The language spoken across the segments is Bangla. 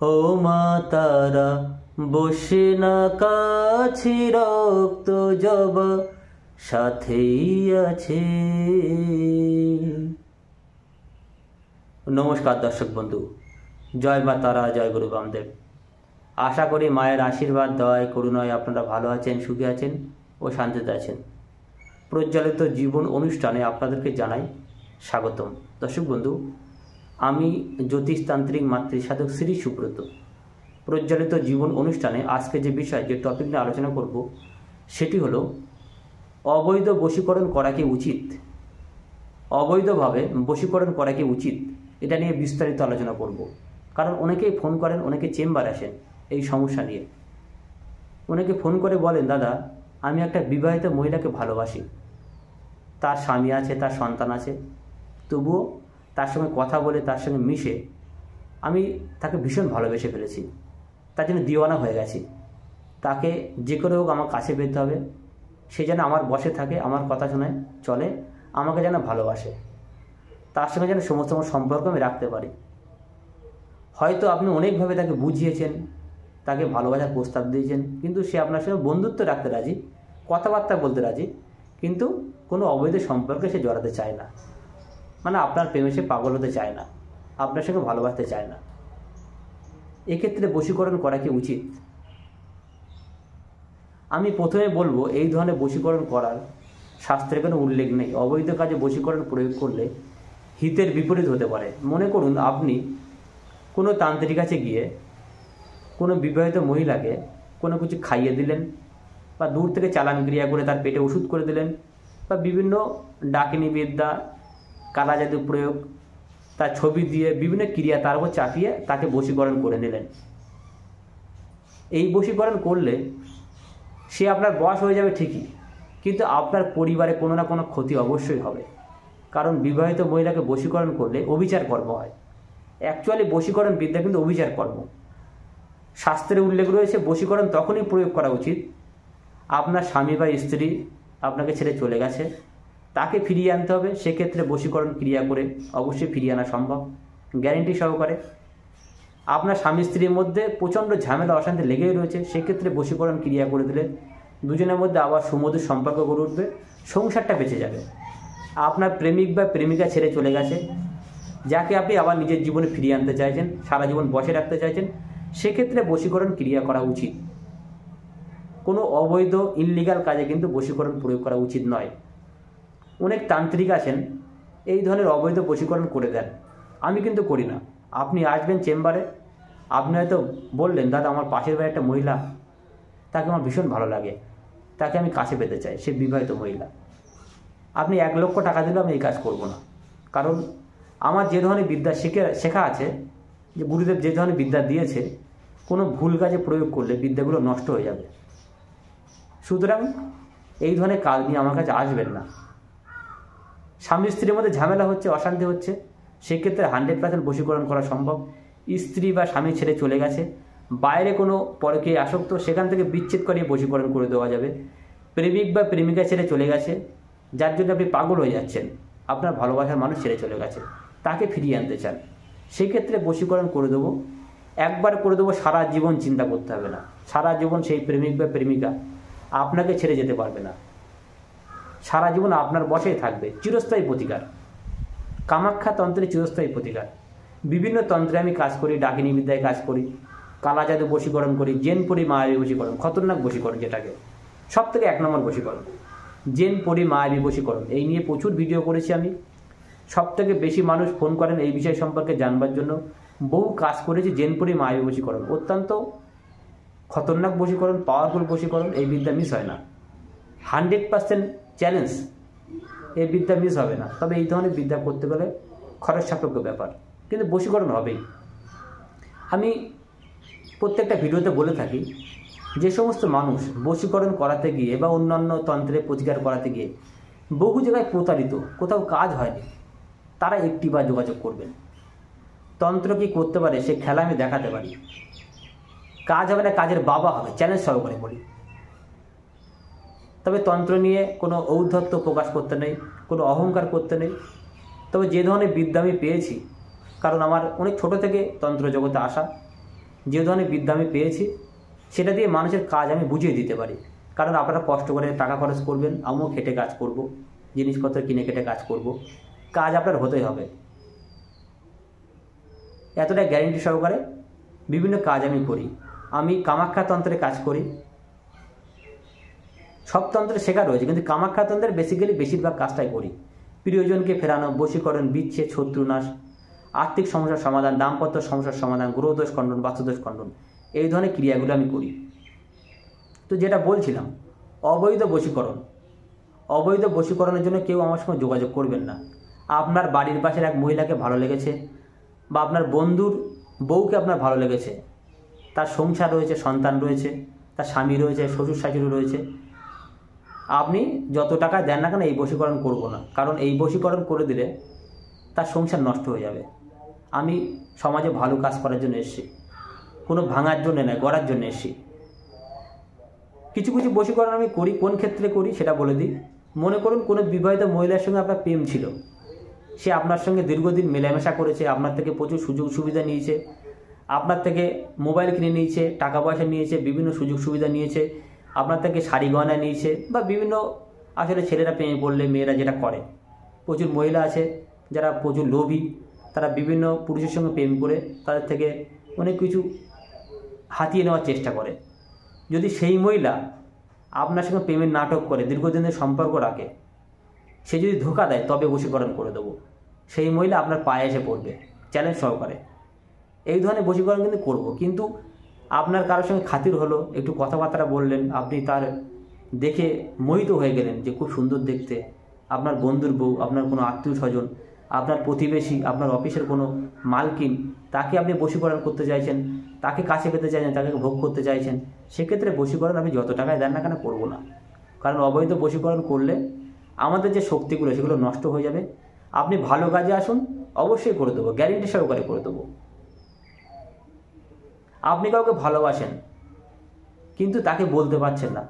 ও মা তারা বসে না কাছে রক্ত জবা সাথেই আছে। নমস্কার দর্শক বন্ধু, জয় মা তারা, জয় গুরু বামদেব। আশা করি মায়ের আশীর্বাদ, দয় করুণায় আপনারা ভালো আছেন, সুখী আছেন ও শান্তিতে আছেন। প্রজ্বলিত জীবন অনুষ্ঠানে আপনাদেরকে জানাই স্বাগতম। দর্শক বন্ধু, আমি জ্যোতিষতান্ত্রিক মাতৃসাধক শ্রী সুব্রত। প্রজ্বলিত জীবন অনুষ্ঠানে আজকে যে বিষয়, যে টপিক নিয়ে আলোচনা করব সেটি হলো অবৈধ বশীকরণ করা কি উচিত, অবৈধভাবে বশীকরণ করা কি উচিত, এটা নিয়ে বিস্তারিত আলোচনা করব। কারণ অনেকেই ফোন করেন, অনেকে চেম্বার আসেন এই সমস্যা নিয়ে। অনেকে ফোন করে বলেন, দাদা আমি একটা বিবাহিত মহিলাকে ভালোবাসি, তার স্বামী আছে, তার সন্তান আছে, তবুও তার সঙ্গে কথা বলে, তার সঙ্গে মিশে আমি তাকে ভীষণ ভালোবেসে ফেলেছি, তার জন্য দিওয়ানা হয়ে গেছি। তাকে যে করে হোক আমার কাছে পেতে হবে, সে যেন আমার বসে থাকে, আমার কথা শুনে চলে, আমাকে যেন ভালোবাসে, তার সঙ্গে যেন সমস্ত সম্পর্ক আমি রাখতে পারি। হয়তো আপনি অনেকভাবে তাকে বুঝিয়েছেন, তাকে ভালোবাসার প্রস্তাব দিয়েছেন, কিন্তু সে আপনার সঙ্গে বন্ধুত্ব রাখতে রাজি, কথাবার্তা বলতে রাজি, কিন্তু কোনো অবৈধ সম্পর্কে সে জড়াতে চায় না। মানে আপনার প্রেমে সে পাগল হতে চায় না, আপনার সঙ্গে ভালোবাসতে চায় না। এক্ষেত্রে বশীকরণ করা কি উচিত? আমি প্রথমে বলবো, এই ধরনের বশীকরণ করার শাস্ত্রে কোনো উল্লেখ নেই। অবৈধ কাজে বশীকরণ প্রয়োগ করলে হিতের বিপরীত হতে পারে। মনে করুন আপনি কোনো তান্ত্রিক কাছে গিয়ে কোনো বিবাহিত মহিলাকে কোনো কিছু খাইয়ে দিলেন, বা দূর থেকে চালান ক্রিয়া করে তার পেটে ওষুধ করে দিলেন, বা বিভিন্ন ডাকিনী বিদ্যা, কালা জাদু প্রয়োগ, তার ছবি দিয়ে বিভিন্ন ক্রিয়া তার উপর চাপিয়ে তাকে বশীকরণ করে নিলেন। এই বশীকরণ করলে সে আপনার বশ হয়ে যাবে ঠিকই, কিন্তু আপনার পরিবারে কোনো না কোনো ক্ষতি অবশ্যই হবে। কারণ বিবাহিত মহিলাকে বশীকরণ করলে অবিচার কর্ম হয়। অ্যাকচুয়ালি বশীকরণ বিদ্যা কিন্তু অবিচার কর্ম। শাস্ত্রে উল্লেখ রয়েছে বশীকরণ তখনই প্রয়োগ করা উচিত, আপনার স্বামী বা স্ত্রী আপনাকে ছেড়ে চলে গেছে, তাকে ফিরিয়ে আনতে হবে। সেক্ষেত্রে বশীকরণ ক্রিয়া করে অবশ্যই ফিরিয়ে আনা সম্ভব, গ্যারেন্টি সহকারে। আপনার স্বামী স্ত্রীর মধ্যে প্রচণ্ড ঝামেলা অশান্তি লেগেই রয়েছে, সেক্ষেত্রে বশীকরণ ক্রিয়া করে দিলে দুজনের মধ্যে আবার সুমধুর সম্পর্ক গড়ে উঠবে, সংসারটা বেঁচে যাবে। আপনার প্রেমিক বা প্রেমিকা ছেড়ে চলে গেছে, যাকে আপনি আবার নিজের জীবনে ফিরিয়ে আনতে চাইছেন, সারা জীবন বসে রাখতে চাইছেন, সেক্ষেত্রে বশীকরণ ক্রিয়া করা উচিত। কোনো অবৈধ ইনলিগাল কাজে কিন্তু বশীকরণ প্রয়োগ করা উচিত নয়। অনেক তান্ত্রিক আছেন এই ধরনের অবৈধ বশীকরণ করে দেন, আমি কিন্তু করি না। আপনি আসবেন চেম্বারে, আপনি হয়তো বললেন, দাদা আমার পাশের বাড়ির একটা মহিলা, তাকে আমার ভীষণ ভালো লাগে, তাকে আমি কাছে পেতে চাই, সে বিবাহিত মহিলা। আপনি 1 লক্ষ টাকা দিলেও আমি এই কাজ করব না। কারণ আমার যে ধরনের বিদ্যা শেখা আছে, যে গুরুদেব যে ধরনের বিদ্যা দিয়েছে, কোনো ভুল কাজে প্রয়োগ করলে বিদ্যাগুলো নষ্ট হয়ে যাবে। সুতরাং এই ধরনের কাজ নিয়ে আমার কাছে আসবেন না। স্বামী স্ত্রীর মধ্যে ঝামেলা হচ্ছে, অশান্তি হচ্ছে, সেক্ষেত্রে 100% বশীকরণ করা সম্ভব। স্ত্রী বা স্বামী ছেড়ে চলে গেছে, বাইরে কোনো পরকে আসক্ত, সেখান থেকে বিচ্ছেদ করিয়ে বশীকরণ করে দেওয়া যাবে। প্রেমিক বা প্রেমিকা ছেড়ে চলে গেছে, যার জন্য আপনি পাগল হয়ে যাচ্ছেন, আপনার ভালোবাসার মানুষ ছেড়ে চলে গেছে, তাকে ফিরিয়ে আনতে চান, সেক্ষেত্রে বশীকরণ করে দেবো। একবার করে দেবো, সারা জীবন চিন্তা করতে হবে না। সারা জীবন সেই প্রেমিক বা প্রেমিকা আপনাকে ছেড়ে যেতে পারবে না, সারা জীবন আপনার বশেই থাকবে। চিরস্থায়ী প্রতিকার, কামাখ্যা তন্ত্রে চিরস্থায়ী প্রতিকার। বিভিন্ন তন্ত্রে আমি কাজ করি, ডাকিনী বিদ্যায় কাজ করি, কালা জাদু বশীকরণ করি, জেনপুরি মায়াবী বশীকরণ, খতরনাক বশীকরণ, যেটাকে সব থেকে 1 নম্বর বশীকরণ, জেনপুরি মায়াবী বশীকরণ। এই নিয়ে প্রচুর ভিডিও করেছি আমি। সব থেকে বেশি মানুষ ফোন করেন এই বিষয় সম্পর্কে জানবার জন্য। বহু কাজ করেছি জেনপুরি মায়াবী বশীকরণ, অত্যন্ত খতরনাক বশীকরণ, পাওয়ারফুল বশীকরণ। এই বিদ্যা মিস হয় না, 100% চ্যালেঞ্জ, এই বিদ্যা মিস হবে না। তবে এই ধরনের বিদ্যা করতে গেলে খরচ সাপেক্ষ ব্যাপার, কিন্তু বশীকরণ হবেই। আমি প্রত্যেকটা ভিডিওতে বলে থাকি, যে সমস্ত মানুষ বশীকরণ করাতে গিয়ে বা অন্যান্য তন্ত্রে প্রতিকার করাতে গিয়ে বহু জায়গায় প্রতারিত, কোথাও কাজ হয়নি, তারা একটিবার যোগাযোগ করবেন। তন্ত্র কি করতে পারে সে খেলা আমি দেখাতে পারি। কাজ হবে না, কাজের বাবা হবে, চ্যালেঞ্জ সহকারে বলি। তবে তন্ত্র নিয়ে কোনো ঔদ্ধত্য প্রকাশ করতে নেই, কোনো অহংকার করতে নেই। তবে যে ধরনের বিদ্যা আমি পেয়েছি, কারণ আমার অনেক ছোট থেকে তন্ত্র জগতে আসা, যে ধরনের বিদ্যা আমি পেয়েছি সেটা দিয়ে মানুষের কাজ আমি বুঝিয়ে দিতে পারি। কারণ আপনারা কষ্ট করে টাকা খরচ করবেন, আমিও খেটে কাজ করব, জিনিসপত্র কিনে কেটে কাজ করব, কাজ আপনার হতেই হবে। এতটা গ্যারেন্টি সহকারে বিভিন্ন কাজ আমি করি। আমি কামাখ্যা তন্ত্রে কাজ করি, সব তন্ত্রে শেখা রয়েছে, কিন্তু কামাখ্যা তন্ত্রের বেশিরভাগ কাজটাই করি। প্রিয়জনকে ফেরানো, বশীকরণ, বিচ্ছেদ, শত্রুনাশ, আর্থিক সমস্যার সমাধান, দাম্পত্য সমস্যার সমাধান, গ্রহদোষ খণ্ডন, বাস্তুদোষ খণ্ডন, এই ধরনের ক্রিয়াগুলো আমি করি। তো যেটা বলছিলাম, অবৈধ বশীকরণের জন্য কেউ আমার সঙ্গে যোগাযোগ করবেন না। আপনার বাড়ির পাশের এক মহিলাকে ভালো লেগেছে, বা আপনার বন্ধুর বউকে আপনার ভালো লেগেছে, তার সংসার রয়েছে, সন্তান রয়েছে, তার স্বামী রয়েছে, শ্বশুর শাশুড়ি রয়েছে, আপনি যত টাকা দেন না কেন এই বশীকরণ করব না। কারণ এই বশীকরণ করে দিলে তার সংসার নষ্ট হয়ে যাবে। আমি সমাজে ভালো কাজ করার জন্য এসেছি, কোনো ভাঙার জন্য নয়, গড়ার জন্য এসেছি। কিছু কিছু বশীকরণ আমি করি, কোন ক্ষেত্রে করি সেটা বলে দিই। মনে করুন কোনো বিবাহিত মহিলার সঙ্গে আপনার প্রেম ছিল, সে আপনার সঙ্গে দীর্ঘদিন মেলামেশা করেছে, আপনার থেকে প্রচুর সুযোগ সুবিধা নিয়েছে, আপনার থেকে মোবাইল কিনে নিয়েছে, টাকা পয়সা নিয়েছে, বিভিন্ন সুযোগ সুবিধা নিয়েছে, আপনার থেকে শাড়ি গয়না নিয়েছে, বা বিভিন্ন, আসলে ছেলেরা প্রেমে পড়লে মেয়েরা যেটা করে, প্রচুর মহিলা আছে যারা প্রচুর লোভী, তারা বিভিন্ন পুরুষের সঙ্গে প্রেম করে তাদের থেকে অনেক কিছু হাতিয়ে নেওয়ার চেষ্টা করে। যদি সেই মহিলা আপনার সঙ্গে প্রেমের নাটক করে, দীর্ঘদিনের সম্পর্ক রাখে, সে যদি ধোঁকা দেয়, তবে বশীকরণ করে দেবো। সেই মহিলা আপনার পায়ে এসে পড়বে, চ্যালেঞ্জ সহকারে। এই ধরনের বশীকরণ কিন্তু করবো। কিন্তু আপনার কারোর সঙ্গে খাতির হলো, একটু কথাবার্তা বললেন, আপনি তার দেখে মোহিত হয়ে গেলেন যে খুব সুন্দর দেখতে, আপনার বন্ধুর বউ, আপনার কোনো আত্মীয় স্বজন, আপনার প্রতিবেশী, আপনার অফিসের কোনো মালকিন, তাকে আপনি বশীকরণ করতে চাইছেন, তাকে কাছে পেতে চাইছেন, তাকে ভোগ করতে চাইছেন, সেক্ষেত্রে বশীকরণ আমি যত টাকায় দেন না কেন করবো না। কারণ অবৈধ বশীকরণ করলে আমাদের যে শক্তিগুলো সেগুলো নষ্ট হয়ে যাবে। আপনি ভালো কাজে আসুন, অবশ্যই করে দেবো, গ্যারেন্টি সহকারে করে দেবো। আপনি কাউকে ভালোবাসেন কিন্তু তাকে বলতে পারছেন না,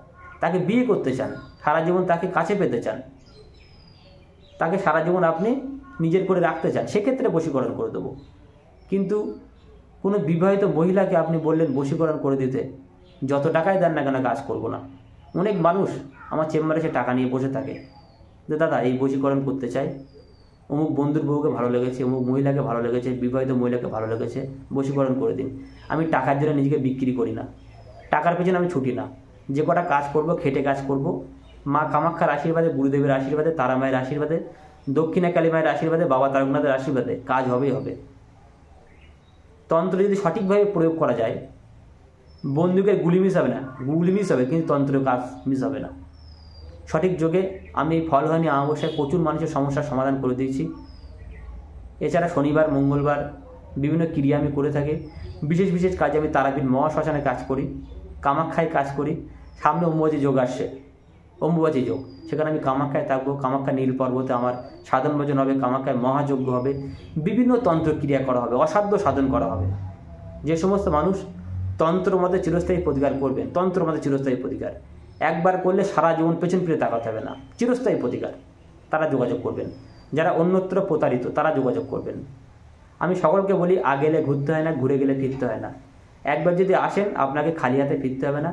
তাকে বিয়ে করতে চান, সারা জীবন তাকে কাছে পেতে চান, তাকে সারা জীবন আপনি নিজের করে রাখতে চান, সেক্ষেত্রে বশীকরণ করে দেবো। কিন্তু কোনো বিবাহিত মহিলাকে আপনি বললেন বশীকরণ করে দিতে, যত টাকায় দেন না কেন কাজ করবো না। অনেক মানুষ আমার চেম্বারে সে টাকা নিয়ে বসে থাকে যে দাদা এই বশীকরণ করতে চাই, অমুক বন্ধুর বউকে ভালো লেগেছে, অমুক মহিলাকে ভালো লেগেছে, বিবাহিত মহিলাকে ভালো লেগেছে, বশীকরণ করে দিন। আমি টাকার জন্য নিজেকে বিক্রি করি না, টাকার পেছনে আমি ছুটি না। যে কটা কাজ করব, খেটে কাজ করব, মা কামাখ্যার আশীর্বাদে, গুরুদেবের আশীর্বাদে, তারা মায়ের আশীর্বাদে, দক্ষিণা কালী মায়ের আশীর্বাদে, বাবা তারকনাথের আশীর্বাদে কাজ হবেই হবে। তন্ত্র যদি সঠিকভাবে প্রয়োগ করা যায়, বন্দুকের গুলি মিস হবে না, গুলি মিস হবে, কিন্তু তন্ত্রের কাজ মিস হবে না। সঠিক যোগে আমি ফল হয়নি অমাবস্যায় প্রচুর মানুষের সমস্যার সমাধান করে দিয়েছি। এছাড়া শনিবার, মঙ্গলবার বিভিন্ন ক্রিয়া আমি করে থাকি। বিশেষ বিশেষ কাজে আমি তারাপীঠ মহাশ্মশানে কাজ করি, কামাখ্যায় কাজ করি। সামনে অম্বুবাচী যোগ আসছে, অম্বুবাচী যোগ, সেখানে আমি কামাখ্যায় থাকবো। কামাখ্যা নীল পর্বতে আমার সাধন ভোজন হবে, কামাখ্যায় মহাযজ্ঞ হবে, বিভিন্ন তন্ত্র ক্রিয়া করা হবে, অসাধ্য সাধন করা হবে। যে সমস্ত মানুষ তন্ত্র মতে চিরস্থায়ী প্রতিকার করবেন, তন্ত্র মতে চিরস্থায়ী প্রতিকার একবার করলে সারা জীবন পেছন ফিরে তাকাতে হবে না, চিরস্থায়ী প্রতিকার, তারা যোগাযোগ করবেন। যারা অন্যত্র প্রতারিত তারা যোগাযোগ করবেন। আমি সকলকে বলি, আগেলে ঘুরতে হয় না, ঘুরে গেলে ফিরতে হয় না। একবার যদি আসেন আপনাকে খালি হাতে ফিরতে হবে না,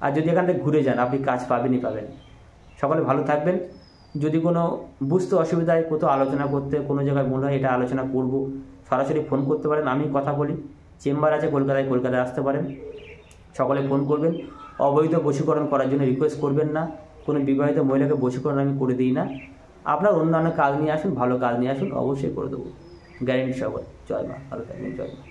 আর যদি এখান থেকে ঘুরে যান আপনি কাজ পাবেনই পাবেন। সকলে ভালো থাকবেন। যদি কোনো বুঝতে অসুবিধা হয়, কোথাও আলোচনা করতে, কোনো জায়গায় মনে হয় এটা আলোচনা করব, সরাসরি ফোন করতে পারেন, আমি কথা বলি। চেম্বার আছে কলকাতায় আসতে পারেন, সকলে ফোন করবেন। অবৈধ বশীকরণ করার জন্য রিকোয়েস্ট করবেন না, কোনো বিবাহিত মহিলাকে বশীকরণ আমি করে দিই না। আপনার অন্যান্য কাজ নিয়ে আসুন, ভালো কাজ নিয়ে আসুন, অবশ্যই করে দেবো, গ্যারেন্টি সহকারে। জয় মা, ভালো থাকবেন, জয় মা।